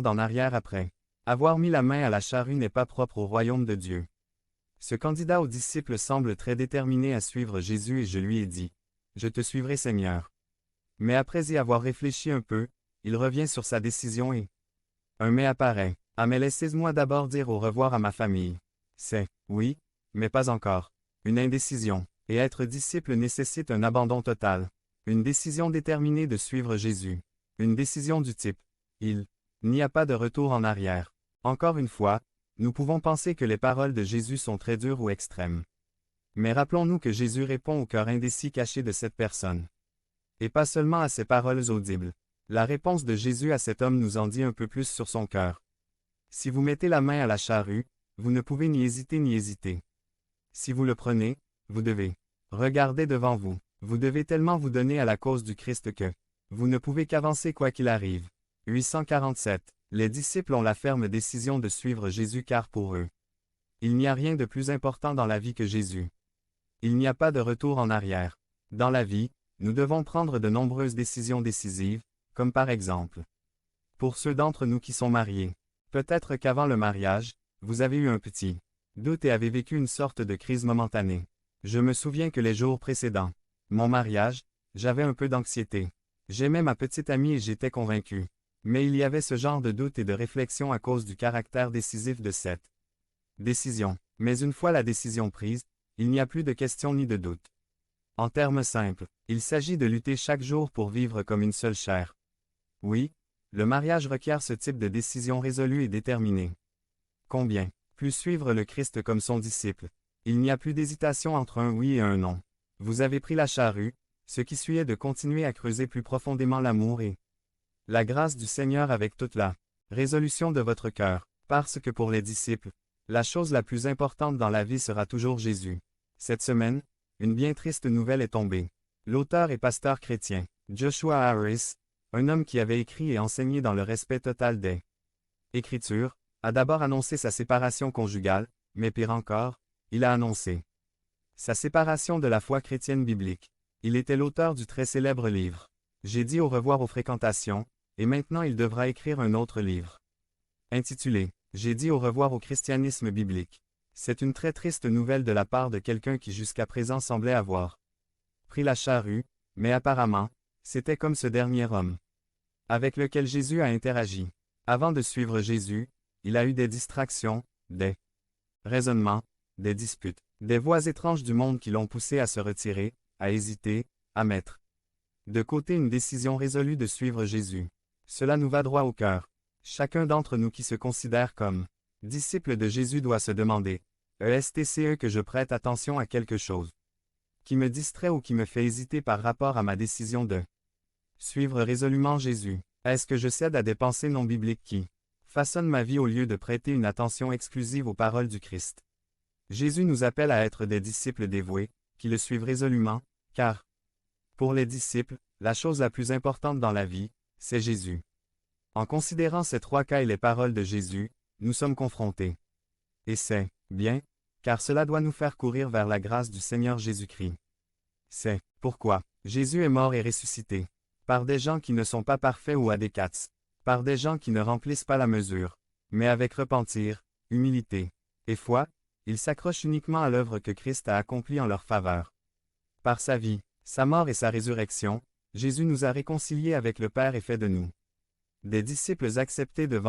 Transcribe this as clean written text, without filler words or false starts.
en arrière après. Avoir mis la main à la charrue n'est pas propre au royaume de Dieu. Ce candidat aux disciples semble très déterminé à suivre Jésus et je lui ai dit, « Je te suivrai Seigneur. » Mais après y avoir réfléchi un peu, il revient sur sa décision et un mais apparaît. Ah mais laissez-moi d'abord dire au revoir à ma famille. C'est, oui, mais pas encore, une indécision. Et être disciple nécessite un abandon total. Une décision déterminée de suivre Jésus. Une décision du type, il n'y a pas de retour en arrière. Encore une fois, nous pouvons penser que les paroles de Jésus sont très dures ou extrêmes. Mais rappelons-nous que Jésus répond au cœur indécis caché de cette personne. Et pas seulement à ses paroles audibles. La réponse de Jésus à cet homme nous en dit un peu plus sur son cœur. Si vous mettez la main à la charrue, vous ne pouvez ni hésiter ni hésiter. Si vous le prenez, vous devez. Regardez devant vous. Vous devez tellement vous donner à la cause du Christ que vous ne pouvez qu'avancer quoi qu'il arrive. 847. Les disciples ont la ferme décision de suivre Jésus car pour eux, il n'y a rien de plus important dans la vie que Jésus. Il n'y a pas de retour en arrière. Dans la vie, nous devons prendre de nombreuses décisions décisives, comme par exemple, pour ceux d'entre nous qui sont mariés, peut-être qu'avant le mariage, vous avez eu un petit doute et avez vécu une sorte de crise momentanée. Je me souviens que les jours précédents, mon mariage, j'avais un peu d'anxiété. J'aimais ma petite amie et j'étais convaincu. Mais il y avait ce genre de doute et de réflexion à cause du caractère décisif de cette décision. Mais une fois la décision prise, il n'y a plus de question ni de doute. En termes simples, il s'agit de lutter chaque jour pour vivre comme une seule chair. Oui, le mariage requiert ce type de décision résolue et déterminée. Combien plus suivre le Christ comme son disciple? Il n'y a plus d'hésitation entre un oui et un non. Vous avez pris la charrue, ce qui suit est de continuer à creuser plus profondément l'amour et la grâce du Seigneur avec toute la résolution de votre cœur, parce que pour les disciples, la chose la plus importante dans la vie sera toujours Jésus. Cette semaine, une bien triste nouvelle est tombée. L'auteur et pasteur chrétien, Joshua Harris, un homme qui avait écrit et enseigné dans le respect total des Écritures, a d'abord annoncé sa séparation conjugale, mais pire encore, il a annoncé sa séparation de la foi chrétienne biblique. Il était l'auteur du très célèbre livre « J'ai dit au revoir aux fréquentations », et maintenant il devra écrire un autre livre, intitulé « J'ai dit au revoir au christianisme biblique ». C'est une très triste nouvelle de la part de quelqu'un qui jusqu'à présent semblait avoir pris la charrue, mais apparemment, c'était comme ce dernier homme avec lequel Jésus a interagi. Avant de suivre Jésus, il a eu des distractions, des raisonnements, des disputes, des voix étranges du monde qui l'ont poussé à se retirer, à hésiter, à mettre de côté une décision résolue de suivre Jésus. Cela nous va droit au cœur. Chacun d'entre nous qui se considère comme disciple de Jésus doit se demander, est-ce que je prête attention à quelque chose qui me distrait ou qui me fait hésiter par rapport à ma décision de suivre résolument Jésus? Est-ce que je cède à des pensées non bibliques qui façonnent ma vie au lieu de prêter une attention exclusive aux paroles du Christ? Jésus nous appelle à être des disciples dévoués, qui le suivent résolument, car, pour les disciples, la chose la plus importante dans la vie, c'est Jésus. En considérant ces trois cas et les paroles de Jésus, nous sommes confrontés. Et c'est bien, car cela doit nous faire courir vers la grâce du Seigneur Jésus-Christ. C'est pourquoi Jésus est mort et ressuscité, par des gens qui ne sont pas parfaits ou adéquats, par des gens qui ne remplissent pas la mesure, mais avec repentir, humilité et foi, ils s'accrochent uniquement à l'œuvre que Christ a accomplie en leur faveur. Par sa vie, sa mort et sa résurrection, Jésus nous a réconciliés avec le Père et fait de nous des disciples acceptés devant